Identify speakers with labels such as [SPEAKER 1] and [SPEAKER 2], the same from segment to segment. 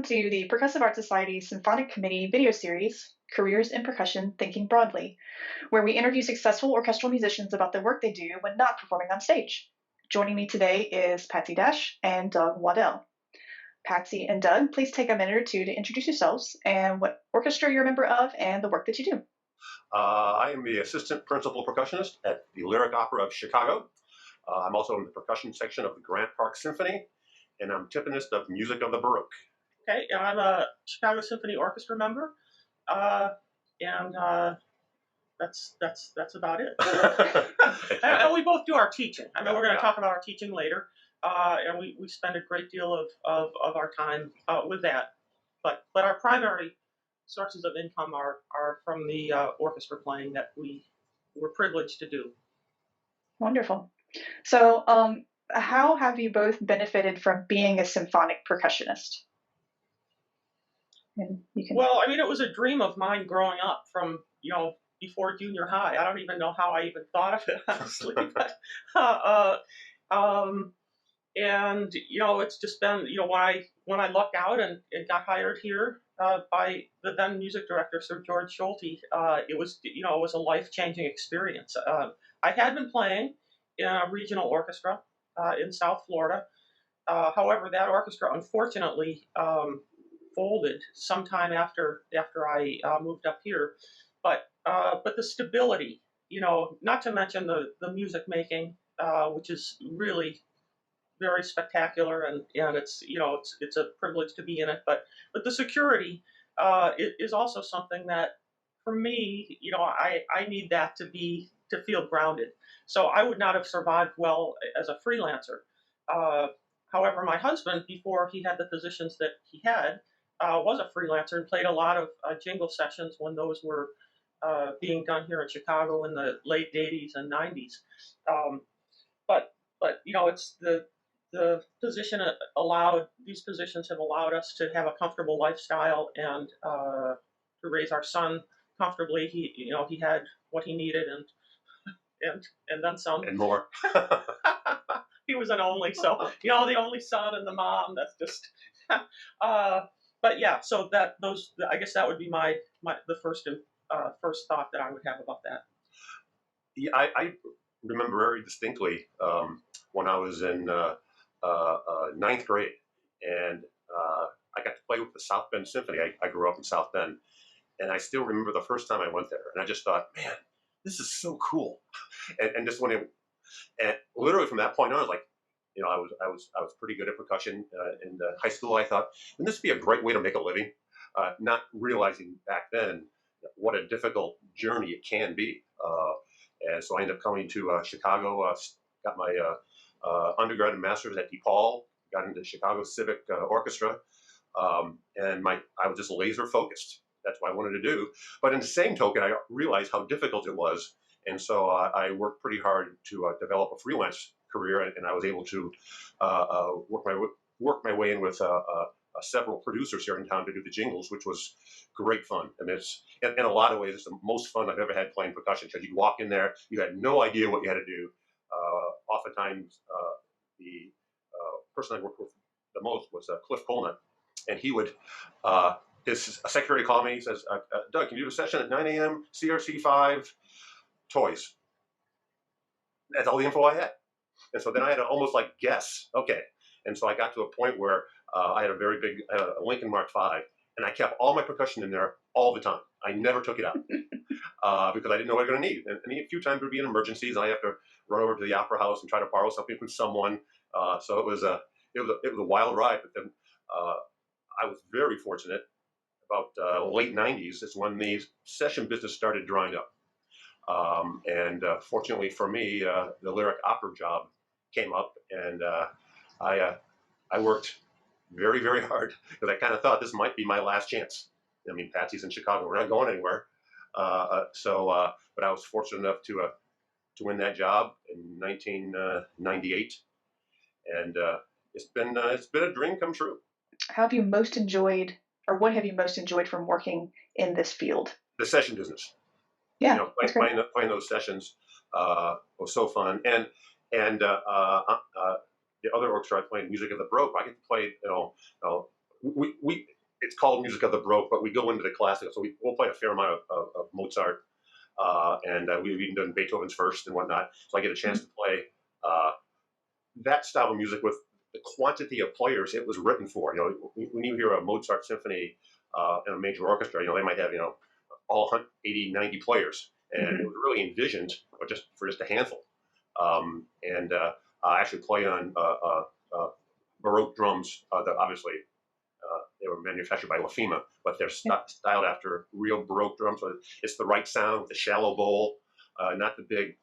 [SPEAKER 1] welcome to the Percussive Art Society Symphonic Committee video series, Careers in Percussion Thinking Broadly, where we interview successful orchestral musicians about the work they do when not performing on stage. Joining me today is Patsy Dash and Doug Waddell. Patsy and Doug, please take a minute or two to introduce yourselves and what orchestra you're a member of and the work that you do.
[SPEAKER 2] I am the assistant principal percussionist at the Lyric Opera of Chicago. I'm also in the percussion section of the Grant Park Symphony, and I'm timpanist of Music of the Baroque.
[SPEAKER 3] Okay, and I'm a Chicago Symphony Orchestra member, and that's about it. And we both do our teaching. I mean, we're going to talk about our teaching later, and we spend a great deal of our time with that. But our primary sources of income are from the orchestra playing that we're privileged to do.
[SPEAKER 1] Wonderful. So, how have you both benefited from being a symphonic percussionist?
[SPEAKER 3] Well, I mean, it was a dream of mine growing up from, before junior high. I don't even know how I even thought of it, honestly. But, and, it's just been, when I lucked out and got hired here by the then music director, Sir George Schulte, it was a life-changing experience. I had been playing in a regional orchestra in South Florida. However, that orchestra, unfortunately, folded sometime after I moved up here. But the stability, not to mention the music making, which is really very spectacular, and it's it's a privilege to be in it. But the security is also something that, for me, I need that to feel grounded. So I would not have survived well as a freelancer. However, my husband, before he had the positions that he had, was a freelancer and played a lot of jingle sessions when those were being done here in Chicago in the late 80s and 90s. But it's the position these positions have allowed us to have a comfortable lifestyle and to raise our son comfortably. He had what he needed and then some.
[SPEAKER 2] And more.
[SPEAKER 3] He was an only, so the only son and the mom. That's just. But yeah, so I guess that would be the first thought that I would have about that.
[SPEAKER 2] Yeah, I remember very distinctly when I was in ninth grade, and I got to play with the South Bend Symphony. I grew up in South Bend, and I still remember the first time I went there, and I just thought, man, this is so cool. And just and literally from that point on, I was like, I was pretty good at percussion in high school. I thought, wouldn't this be a great way to make a living? Not realizing back then what a difficult journey it can be. And so I ended up coming to Chicago, got my undergrad and master's at DePaul, got into Chicago Civic Orchestra, and I was just laser focused. That's what I wanted to do. But in the same token, I realized how difficult it was. And so I worked pretty hard to develop a freelance career, and I was able to work my way in with several producers here in town to do the jingles, which was great fun. I mean, it's in a lot of ways, it's the most fun I've ever had playing percussion, because you walk in there, you had no idea what you had to do. Oftentimes, the person I worked with the most was Cliff Colnut, and he would, his secretary called me, he says, Doug, can you do a session at 9 a.m., CRC 5, toys. That's all the info I had. And so then I had to almost guess, okay. And so I got to a point where I had a very big Lincoln Mark 5, and I kept all my percussion in there all the time. I never took it out because I didn't know what I was going to need. And a few times there would be in I have to run over to the opera house and try to borrow something from someone. So it was a wild ride. But then I was very fortunate. About late 90s is when the session business started drying up. And fortunately for me, the Lyric Opera job came up, and I worked very, very hard, because I kind of thought this might be my last chance. I mean, Patsy's in Chicago; we're not going anywhere. But I was fortunate enough to win that job in 1998, and it's been a dream come true.
[SPEAKER 1] How have you most enjoyed, or what have you most enjoyed from working in this field?
[SPEAKER 2] The session business.
[SPEAKER 1] Yeah,
[SPEAKER 2] playing those sessions was so fun, and the other orchestra I played, Music of the Baroque, I get to play we it's called Music of the Baroque, but we go into the classical. So we'll play a fair amount of Mozart, and we've even done Beethoven's First and whatnot. So I get a chance to play that style of music with the quantity of players it was written for. When you hear a Mozart symphony in a major orchestra, they might have all 80, 90 players, and it was really envisioned for just a handful. And I actually play on Baroque drums that obviously they were manufactured by La Fima, but they're styled after real Baroque drums. So it's the right sound, the shallow bowl, not the big,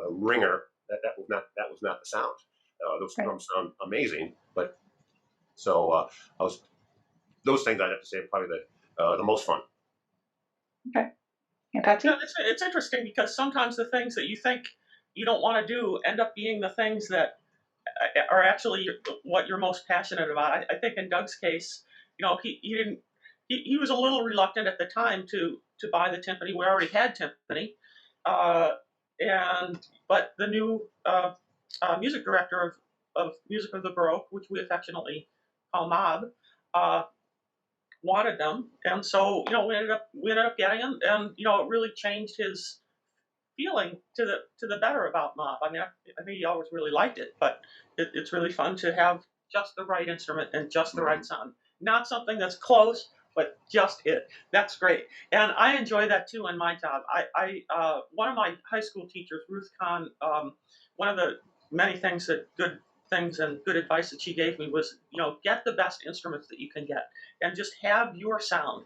[SPEAKER 2] ringer. That was not the sound. Those drums sound amazing, but so those things I'd have to say are probably the most fun.
[SPEAKER 1] Okay. And Patsy?
[SPEAKER 3] Yeah, it's interesting because sometimes the things that you think you don't want to do end up being the things that are actually what you're most passionate about. I think in Doug's case, he was a little reluctant at the time to buy the timpani. We already had timpani, but the new music director of Music of the Baroque, which we affectionately call Mob, wanted them, and so we ended up getting them, and it really changed his feeling to the better about Mob. I mean, I think he always really liked it, but it's really fun to have just the right instrument and just the right sound, not something that's close, but just it. That's great, and I enjoy that too in my job. I one of my high school teachers, Ruth Kahn, one of the many good things and good advice that she gave me was, get the best instruments that you can get, and just have your sound.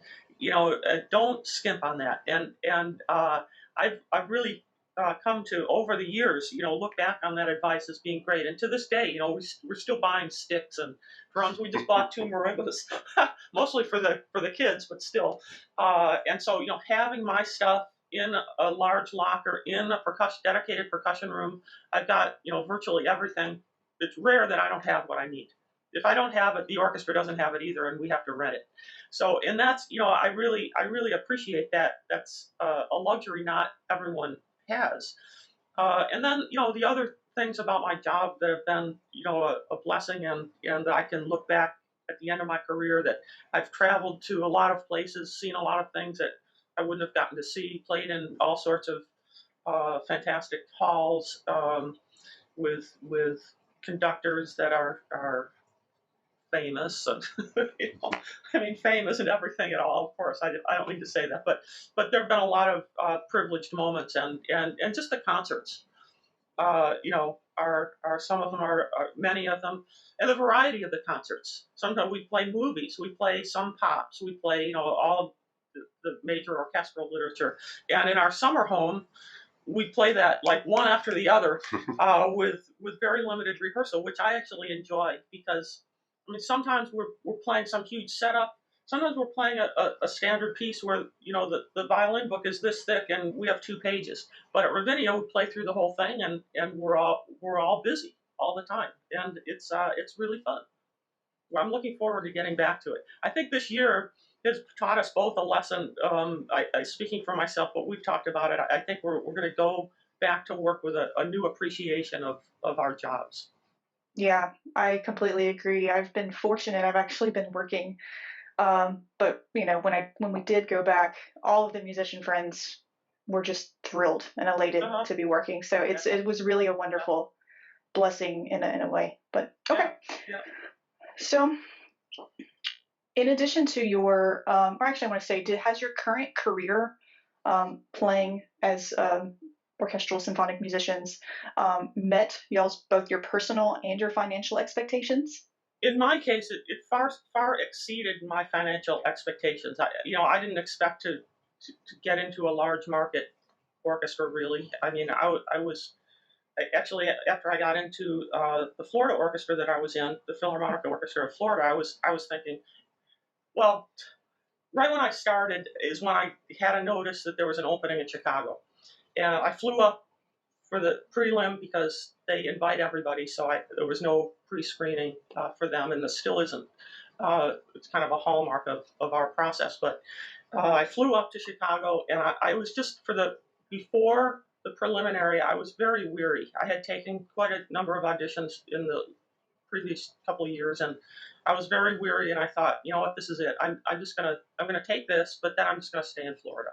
[SPEAKER 3] Don't skimp on that. And I've really come to, over the years, look back on that advice as being great. And to this day, we're still buying sticks and drums. We just bought 2 marimbas, mostly for the kids, but still. And so, having my stuff in a large locker in a dedicated percussion room, I've got virtually everything. It's rare that I don't have what I need. If I don't have it, the orchestra doesn't have it either, and we have to rent it. So, and that's I really appreciate that. That's a luxury not everyone has. And then the other things about my job that have been a blessing, and that I can look back at the end of my career, that I've traveled to a lot of places, seen a lot of things that I wouldn't have gotten to see, played in all sorts of fantastic halls with conductors that are famous, and I mean, famous and everything at all. Of course, I don't mean to say that, but there have been a lot of privileged moments, and just the concerts, are some of them are many of them, and the variety of the concerts. Sometimes we play movies, we play some pops, we play all of the major orchestral literature, and in our summer home, we play that like one after the other, with very limited rehearsal, which I actually enjoy, because I mean, sometimes we're playing some huge setup. Sometimes we're playing a standard piece where the violin book is this thick and we have 2 pages. But at Ravinia, we play through the whole thing, and we're all busy all the time, and it's really fun. I'm looking forward to getting back to it. I think this year has taught us both a lesson. Speaking for myself, but we've talked about it. I think we're going to go back to work with a new appreciation of our jobs.
[SPEAKER 1] Yeah, I completely agree. I've been fortunate. I've actually been working, but when we did go back, all of the musician friends were just thrilled and elated to be working. So it was really a wonderful blessing in a way. But okay.
[SPEAKER 3] Yeah.
[SPEAKER 1] So, in addition to your, or actually, I want to say, has your current career playing as orchestral symphonic musicians met y'all's both your personal and your financial expectations?
[SPEAKER 3] In my case, it far exceeded my financial expectations. I didn't expect to get into a large market orchestra, really. I mean, I was actually, after I got into the Florida orchestra that I was in, the Philharmonic Orchestra of Florida, I was thinking, well, right when I started is when I had a notice that there was an opening in Chicago. And I flew up for the prelim because they invite everybody, so there was no pre-screening for them, and there still isn't. It's kind of a hallmark of our process. But I flew up to Chicago, and I was just, before the preliminary, I was very weary. I had taken quite a number of auditions in the previous couple of years, and I was very weary, and I thought, you know what, this is it. I'm gonna take this, but then I'm just gonna stay in Florida.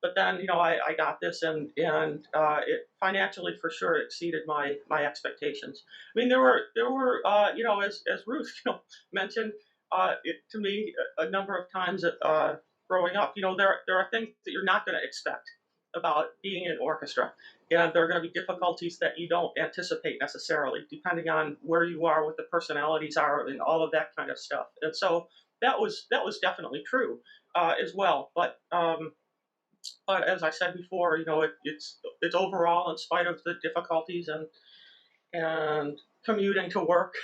[SPEAKER 3] But then, I got this, and it financially for sure exceeded my expectations. I mean, there were as Ruth mentioned to me a number of times growing up. There are things that you're not going to expect about being in an orchestra, and there are going to be difficulties that you don't anticipate necessarily, depending on where you are, what the personalities are, and all of that kind of stuff. And so that was definitely true as well. But as I said before, it's overall, in spite of the difficulties and commuting to work,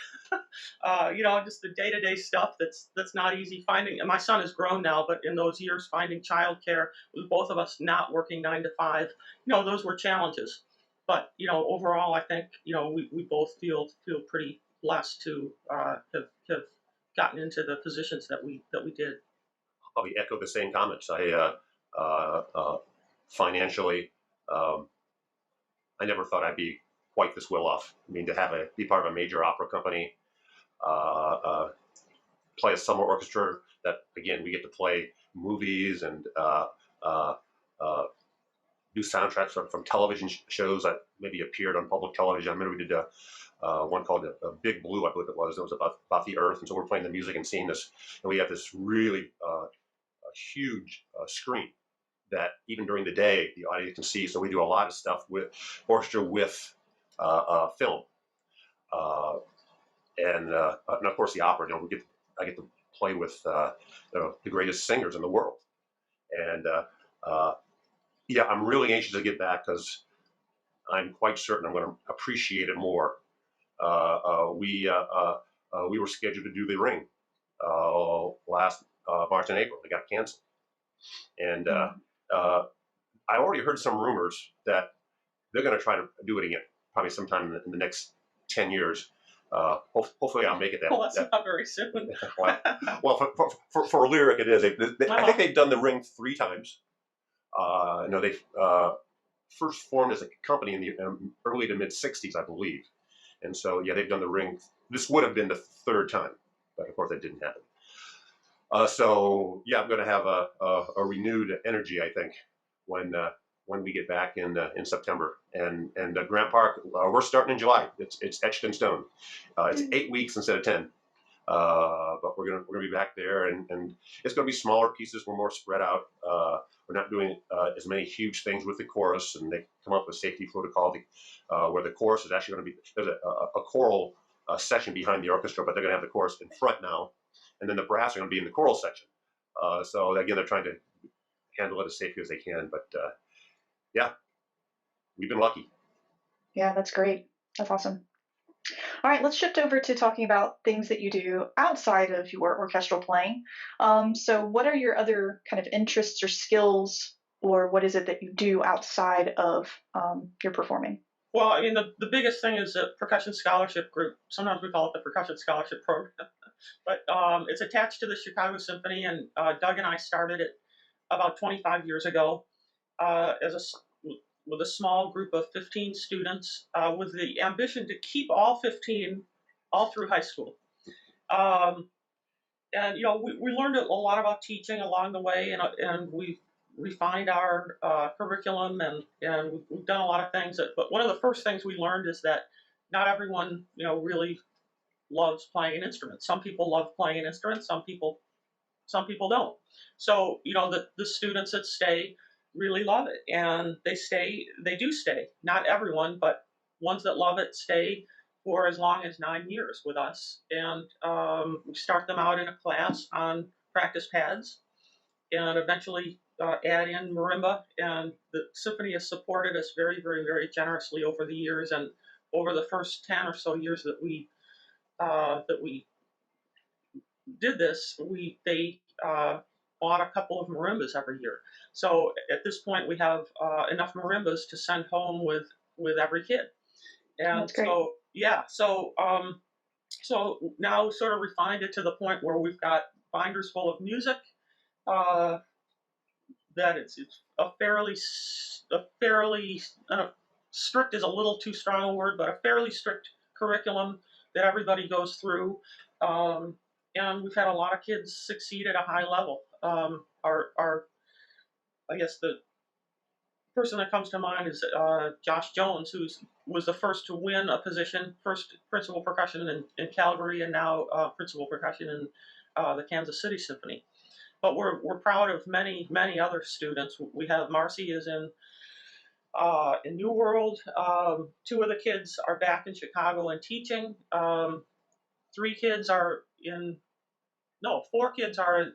[SPEAKER 3] just the day to day stuff that's not easy finding. And my son is grown now, but in those years, finding childcare with both of us not working 9 to 5, those were challenges. But overall, I think we both feel pretty blessed to have gotten into the positions that we did.
[SPEAKER 2] Probably echo the same comments. Financially, I never thought I'd be quite this well off. I mean, to be part of a major opera company, play a summer orchestra that, again, we get to play movies and do soundtracks from television shows that maybe appeared on public television. I remember we did one called Big Blue, I believe it was. It was about the Earth, and so we're playing the music and seeing this, and we have this really huge screen that even during the day the audience can see. So we do a lot of stuff with orchestra with film, and of course the opera. I get to play with the greatest singers in the world, and I'm really anxious to get back because I'm quite certain I'm going to appreciate it more. We were scheduled to do the Ring last March and April. They got canceled, and I already heard some rumors that they're going to try to do it again, probably sometime in the next 10 years. Hopefully I'll make it that.
[SPEAKER 3] Well, that's not very soon.
[SPEAKER 2] Well, for Lyric it is. I think they've done the Ring 3 times. They first formed as a company in the early to mid 60s, I believe. And so, they've done the Ring. This would have been the 3rd time, but of course that didn't happen. I'm going to have a renewed energy, I think, when we get back in September. And Grant Park, we're starting in July. It's etched in stone. It's 8 weeks instead of 10. But we're gonna be back there, and it's gonna be smaller pieces. We're more spread out. We're not doing as many huge things with the chorus, and they come up with safety protocol where the chorus is actually going to be, there's a choral section behind the orchestra, but they're going to have the chorus in front now, and then the brass are going to be in the choral section. So again, they're trying to handle it as safely as they can. But we've been lucky.
[SPEAKER 1] Yeah, that's great. That's awesome. All right, let's shift over to talking about things that you do outside of your orchestral playing. So what are your other kind of interests or skills, or what is it that you do outside of your performing?
[SPEAKER 3] Well, I mean, the biggest thing is the Percussion Scholarship Group. Sometimes we call it the Percussion Scholarship Program. But it's attached to the Chicago Symphony, and Doug and I started it about 25 years ago with a small group of 15 students with the ambition to keep all 15 all through high school. And we learned a lot about teaching along the way, and we refined our curriculum, and we've done a lot of things. But one of the first things we learned is that not everyone really loves playing an instrument. Some people love playing an instrument. Some people don't. So the students that stay really love it, and they do stay. Not everyone, but ones that love it stay for as long as 9 years with us. And we start them out in a class on practice pads, and eventually add in marimba. And the symphony has supported us very, very, very generously over the years. And over the first 10 or so years that we did this, they bought a couple of marimbas every year. So at this point, we have enough marimbas to send home with every kid. And
[SPEAKER 1] That's great.
[SPEAKER 3] so now sort of refined it to the point where we've got binders full of music. That it's a fairly strict is a little too strong a word, but a fairly strict curriculum that everybody goes through, and we've had a lot of kids succeed at a high level. Our I guess the person that comes to mind is Josh Jones, who was the first to win a position, first principal percussion in Calgary, and now principal percussion in the Kansas City Symphony. But we're proud of many other students. We have Marcy is in New World. Two of the kids are back in Chicago and teaching. Three kids are in. No, four kids are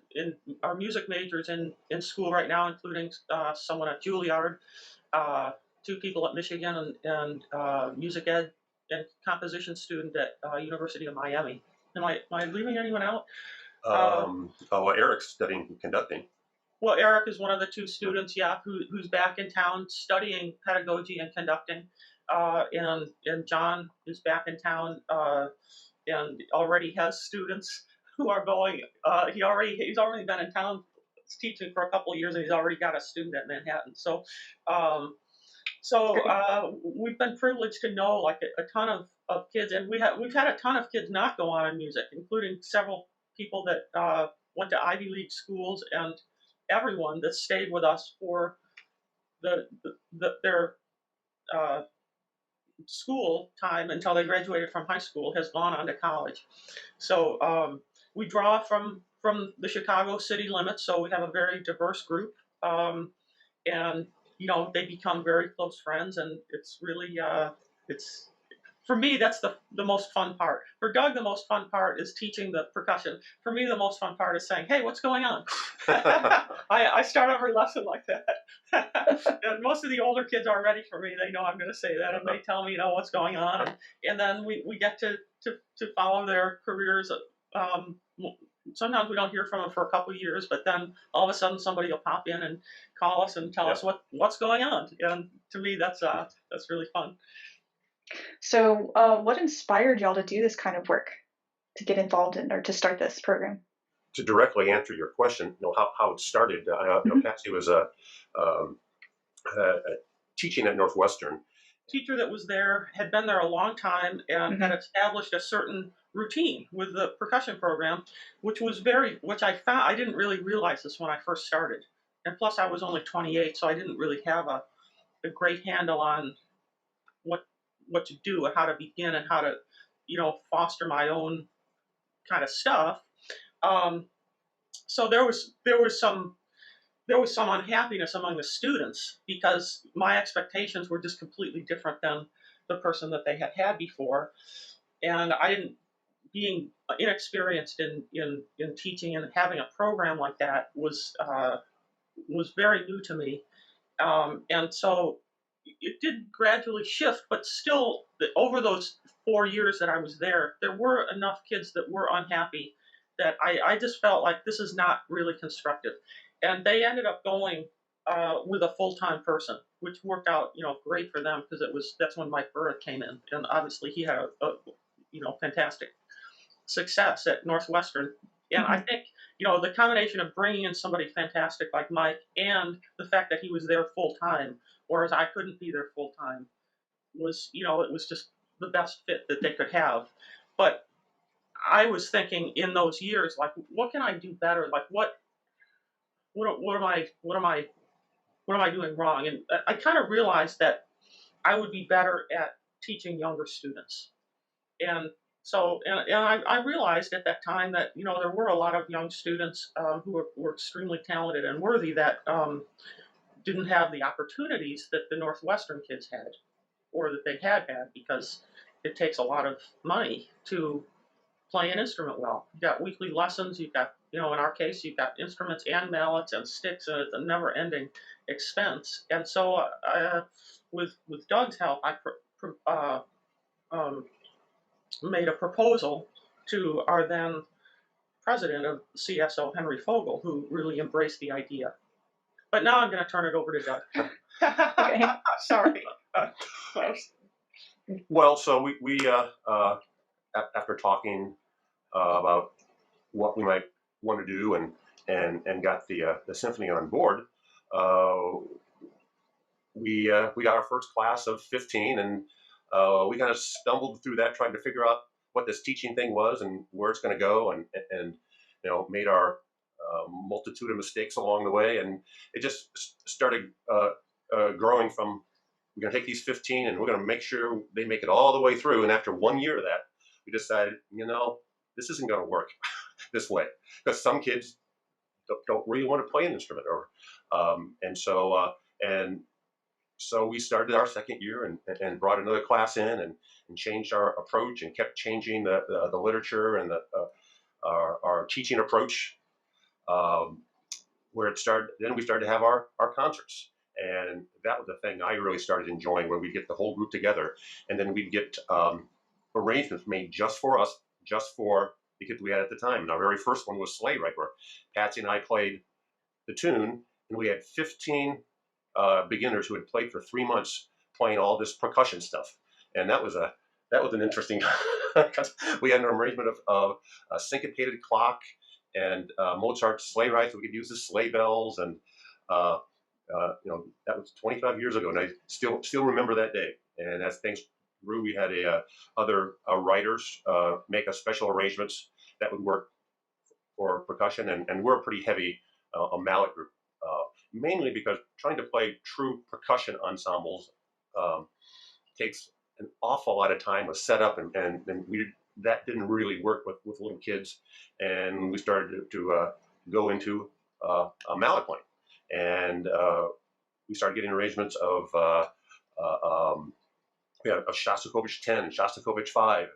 [SPEAKER 3] music majors in school right now, including someone at Juilliard, two people at Michigan, and music ed and composition student at University of Miami. Am I leaving anyone out?
[SPEAKER 2] Well, Eric's studying conducting.
[SPEAKER 3] Well, Eric is one of the two students, yeah, who's back in town studying pedagogy and conducting, and John is back in town and already has students who are going. He's already been in town teaching for a couple of years, and he's already got a student at Manhattan. So we've been privileged to know like a ton of kids, and we've had a ton of kids not go on in music, including several people that went to Ivy League schools, and everyone that stayed with us for their school time until they graduated from high school has gone on to college. So we draw from the Chicago city limits, so we have a very diverse group, and they become very close friends, and it's really it's. For me, that's the most fun part. For Doug, the most fun part is teaching the percussion. For me, the most fun part is saying, "Hey, what's going on?" I start every lesson like that. And most of the older kids are ready for me. They know I'm going to say that, and they tell me, what's going on. And then we get to follow their careers. Sometimes we don't hear from them for a couple of years, but then all of a sudden somebody will pop in and call us and tell us what's going on. And to me, that's really fun.
[SPEAKER 1] So what inspired y'all to do this kind of work, to get involved in or to start this program?
[SPEAKER 2] To directly answer your question, how it started, Patsy was teaching at Northwestern.
[SPEAKER 3] Teacher that was there had been there a long time and had established a certain routine with the percussion program, which I found, I didn't really realize this when I first started. And plus I was only 28, so I didn't really have a great handle on what to do and how to begin and how to, foster my own kind of stuff. So there was some unhappiness among the students because my expectations were just completely different than the person that they had before, and being inexperienced in teaching and having a program like that was very new to me, and so it did gradually shift, but still over those 4 years that I was there were enough kids that were unhappy that I just felt like this is not really constructive. And they ended up going with a full-time person, which worked out, great for them because that's when Mike Burritt came in, and obviously he had a fantastic success at Northwestern. And I think, the combination of bringing in somebody fantastic like Mike and the fact that he was there full-time, whereas I couldn't be there full-time, was, it was just the best fit that they could have. But I was thinking in those years, like, what can I do better? Like, what am I doing wrong? And I kind of realized that I would be better at teaching younger students. And so, and I realized at that time that, there were a lot of young students who were extremely talented and worthy that didn't have the opportunities that the Northwestern kids had, or that they had because it takes a lot of money to play an instrument well. You've got weekly lessons, you've got, in our case, you've got instruments and mallets and sticks, and it's a never-ending expense. And so with Doug's help, I made a proposal to our then president of CSO, Henry Fogel, who really embraced the idea. But now I'm going to turn it over to Doug.
[SPEAKER 1] Okay.
[SPEAKER 3] Sorry.
[SPEAKER 2] Well, so we after talking about what we might want to do and got the symphony on board, we got our first class of 15, and we kind of stumbled through that trying to figure out what this teaching thing was and where it's going to go, and made our multitude of mistakes along the way, and it just started growing from, we're going to take these 15 and we're going to make sure they make it all the way through. And after 1 year of that, we decided, this isn't going to work this way, because some kids don't really want to play an instrument, and so we started our second year and brought another class in and changed our approach and kept changing the literature and our teaching approach. Where it started, then we started to have our concerts. And that was the thing I really started enjoying, where we'd get the whole group together, and then we'd get arrangements made just for us, just for the kids we had at the time. And our very first one was Sleigh Ride, where Patsy and I played the tune, and we had 15 beginners who had played for 3 months playing all this percussion stuff. And that was an interesting, because we had an arrangement of a syncopated clock and Mozart's sleigh ride, so we could use the sleigh bells, and that was 25 years ago, and I still remember that day. And as things grew, we had other writers make us special arrangements that would work for percussion, and we're a pretty heavy a mallet group, mainly because trying to play true percussion ensembles takes an awful lot of time with setup, and that didn't really work with little kids, and we started to go into a mallet playing, and we started getting arrangements of we had a Shostakovich 10, and Shostakovich 5, and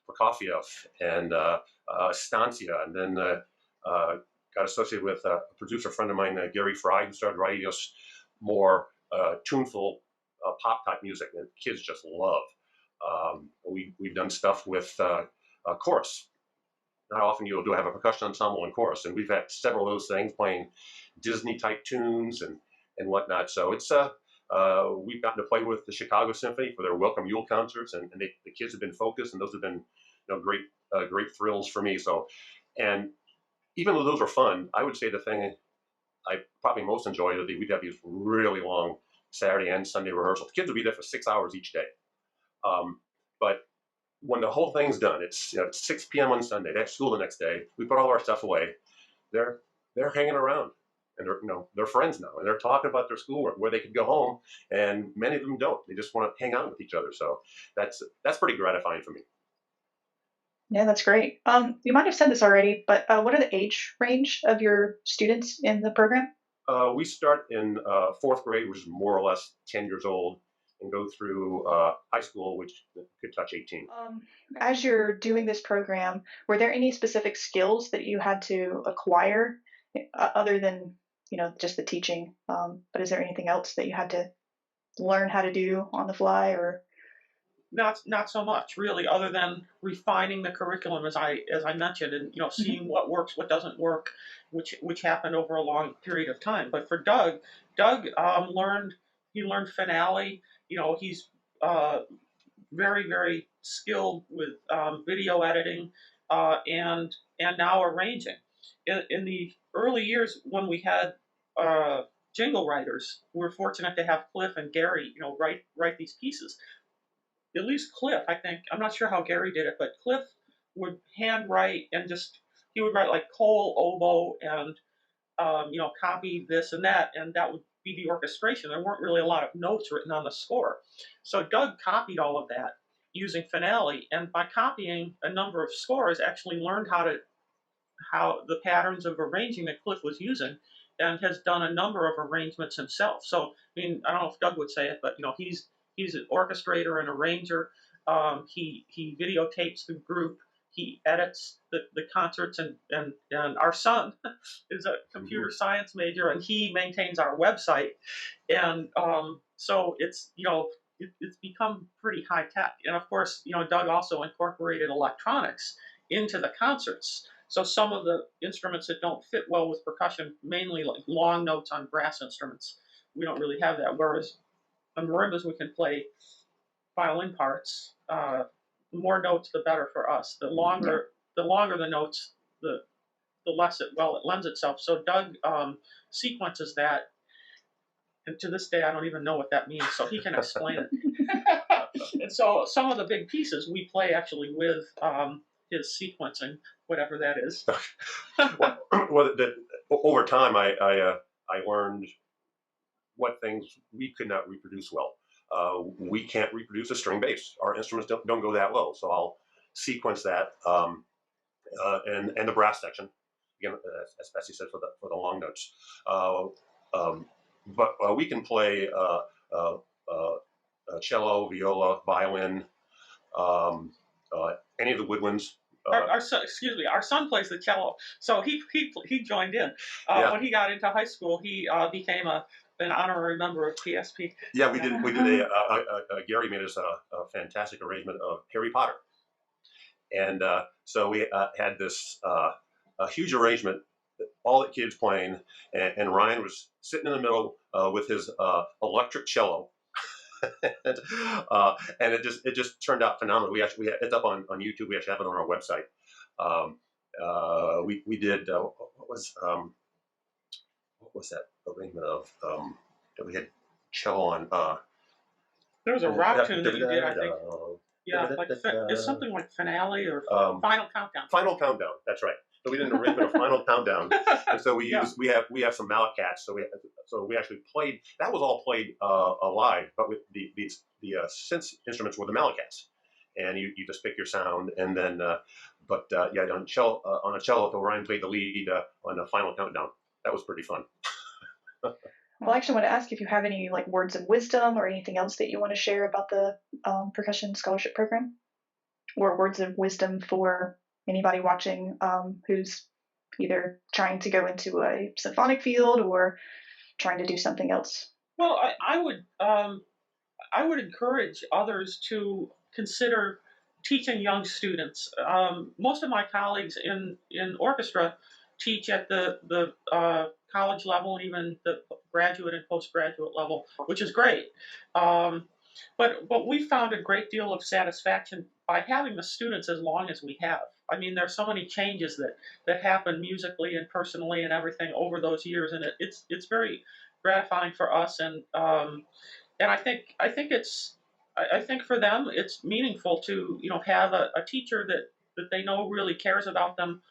[SPEAKER 2] Prokofiev, and Estancia, and then got associated with a producer friend of mine, Gary Fry, who started writing us more tuneful pop type music that kids just love. We've done stuff with chorus. Not often you'll have a percussion ensemble and chorus, and we've had several of those things playing Disney type tunes and whatnot. So it's we've gotten to play with the Chicago Symphony for their Welcome Yule concerts, and the kids have been focused, and those have been great thrills for me. So, and even though those were fun, I would say the thing I probably most enjoyed is that we'd have these really long Saturday and Sunday rehearsals. The kids would be there for 6 hours each day. But when the whole thing's done, it's 6 p.m. on Sunday. They have school the next day. We put all our stuff away. They're hanging around, and they're friends now, and they're talking about their schoolwork, where they could go home, and many of them don't. They just want to hang out with each other. So that's pretty gratifying for me.
[SPEAKER 1] Yeah, that's great. You might have said this already, but what are the age range of your students in the program?
[SPEAKER 2] We start in 4th grade, which is more or less 10 years old, and go through high school, which could touch 18.
[SPEAKER 1] As you're doing this program, were there any specific skills that you had to acquire other than just the teaching? But is there anything else that you had to learn how to do on the fly, or?
[SPEAKER 3] Not so much, really, other than refining the curriculum, as I mentioned, and seeing what works, what doesn't work, which happened over a long period of time. But for Doug learned finale. He's very, very skilled with video editing and now arranging. In the early years when we had jingle writers, we were fortunate to have Cliff and Gary, write these pieces. At least Cliff, I think, I'm not sure how Gary did it, but Cliff would handwrite, and he would write like Cole, oboe, and copy this and that would be the orchestration. There weren't really a lot of notes written on the score. So Doug copied all of that using Finale, and by copying a number of scores, actually learned how the patterns of arranging that Cliff was using, and has done a number of arrangements himself. So, I mean, I don't know if Doug would say it, but he's an orchestrator and arranger. He videotapes the group. He edits the concerts, and our son is a computer science major, and he maintains our website. And so it's it's become pretty high tech. And of course, Doug also incorporated electronics into the concerts. So some of the instruments that don't fit well with percussion, mainly like long notes on brass instruments, we don't really have that. Whereas on marimbas, we can play violin parts. The more notes, the better for us. The longer the notes, the less it lends itself. So Doug sequences that, and to this day, I don't even know what that means. So he can explain it. And so some of the big pieces we play actually with his sequencing, whatever that is.
[SPEAKER 2] Well, over time, I learned what things we could not reproduce well. We can't reproduce a string bass. Our instruments don't go that low. So I'll sequence that and the brass section again, as Patsy said, for the long notes. But we can play cello, viola, violin, any of the woodwinds.
[SPEAKER 3] Our son, excuse me, our son plays the cello, so he joined in.
[SPEAKER 2] Yeah.
[SPEAKER 3] When he got into high school, he became an honorary member of PSP.
[SPEAKER 2] Yeah, we did Gary made us a fantastic arrangement of Harry Potter, and so we had this a huge arrangement, all the kids playing, and Ryan was sitting in the middle with his electric cello. And it just turned out phenomenal. It's up on YouTube. We actually have it on our website. We did what was that arrangement of that we had cello on?
[SPEAKER 3] There was a rock tune that you did, I think. Yeah, like it's something like Finale or Final Countdown.
[SPEAKER 2] Final Countdown. That's right. So we did an arrangement of Final Countdown, and so we have some mallet cats. So we actually played. That was all played live, but with the synth instruments were the mallet cats, and you just pick your sound, and then on a cello, Ryan played the lead on the Final Countdown. That was pretty fun.
[SPEAKER 1] Well, I actually want to ask if you have any like words of wisdom or anything else that you want to share about the percussion scholarship program, or words of wisdom for anybody watching who's either trying to go into a symphonic field or trying to do something else.
[SPEAKER 3] Well, I would encourage others to consider teaching young students. Most of my colleagues in orchestra teach at the college level, and even the graduate and postgraduate level, which is great. But we found a great deal of satisfaction by having the students as long as we have. I mean, there's so many changes that happen musically and personally and everything over those years, and it's very gratifying for us. And I think for them it's meaningful to have a teacher that they know really cares about them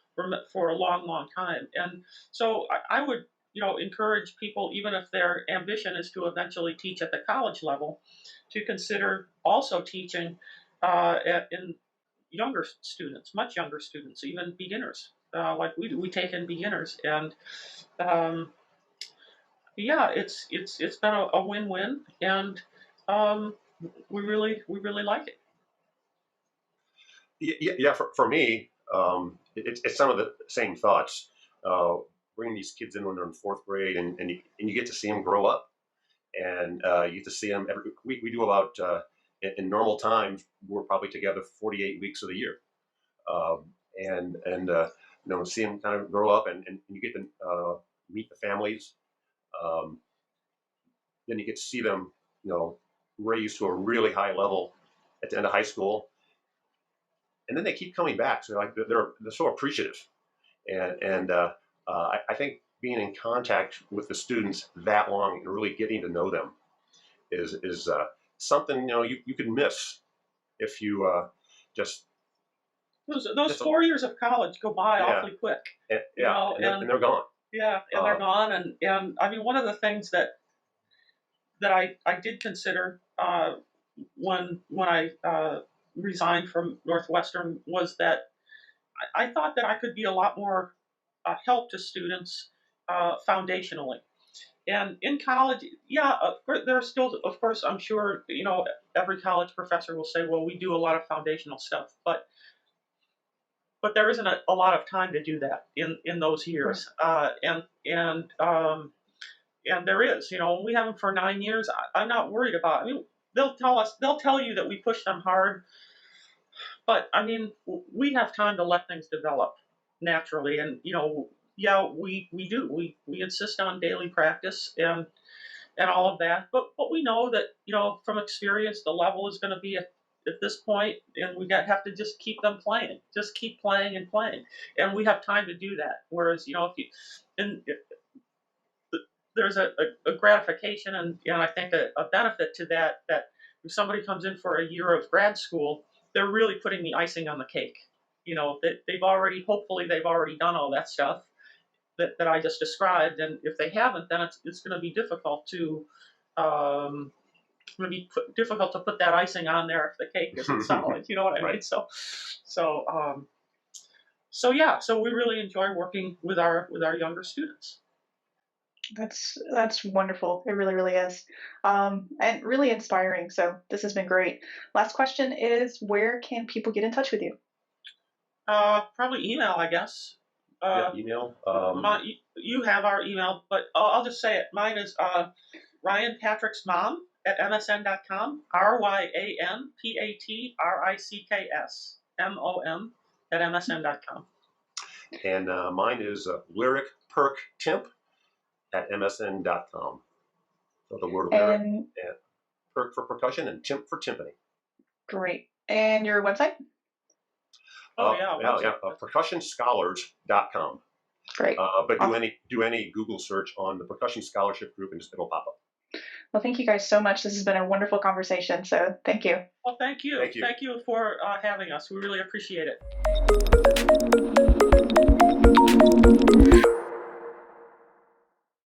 [SPEAKER 3] for a long time. And so I would encourage people, even if their ambition is to eventually teach at the college level, to consider also teaching in younger students, much younger students, even beginners, like we take in beginners. And it's been a win-win, and we really like it.
[SPEAKER 2] Yeah, for me, it's some of the same thoughts. Bringing these kids in when they're in fourth grade, and you get to see them grow up, and you get to see them every week. We do about in normal times we're probably together 48 weeks of the year, and see them kind of grow up, and you get to meet the families. Then you get to see them raised to a really high level at the end of high school. And then they keep coming back. So they're so appreciative, and I think being in contact with the students that long and really getting to know them is something you could miss if you just
[SPEAKER 3] those 4 years of college go by awfully quick.
[SPEAKER 2] And they're gone.
[SPEAKER 3] Yeah, and they're gone. And I mean, one of the things that I did consider when I resigned from Northwestern was that I thought that I could be a lot more help to students foundationally. And in college, there are still, of course, I'm sure, every college professor will say, well, we do a lot of foundational stuff, but there isn't a lot of time to do that in those years. And there is, we have them for 9 years. I'm not worried about it. I mean, they'll tell you that we push them hard, but I mean, we have time to let things develop naturally. And we do. We insist on daily practice and all of that. But we know that from experience, the level is going to be at this point, and we have to just keep them playing, just keep playing and playing, and we have time to do that. Whereas there's a gratification and I think a benefit to that if somebody comes in for a year of grad school, they're really putting the icing on the cake. Hopefully they've already done all that stuff that I just described, and if they haven't, then it's going to be difficult to difficult to put that icing on there if the cake isn't solid. You know what I mean?
[SPEAKER 2] Right.
[SPEAKER 3] So we really enjoy working with our younger students.
[SPEAKER 1] That's wonderful. It really, really is. And really inspiring. So this has been great. Last question is, where can people get in touch with you?
[SPEAKER 3] Probably email, I guess.
[SPEAKER 2] Yeah, email.
[SPEAKER 3] You have our email, but I'll just say it. Mine is Ryan Patrick's mom at msn.com. RyanPatricksMom at msn.com.
[SPEAKER 2] And mine is Lyric Perk Timp at msn.com. So the word lyric and perk for percussion and timp for timpani.
[SPEAKER 1] Great. And your website?
[SPEAKER 2] Percussionscholars.com.
[SPEAKER 1] Great.
[SPEAKER 2] But do any Google search on the Percussion Scholarship Group and it'll pop up.
[SPEAKER 1] Well, thank you guys so much. This has been a wonderful conversation. So thank you.
[SPEAKER 3] Well, thank you. Thank you for having us. We really appreciate it.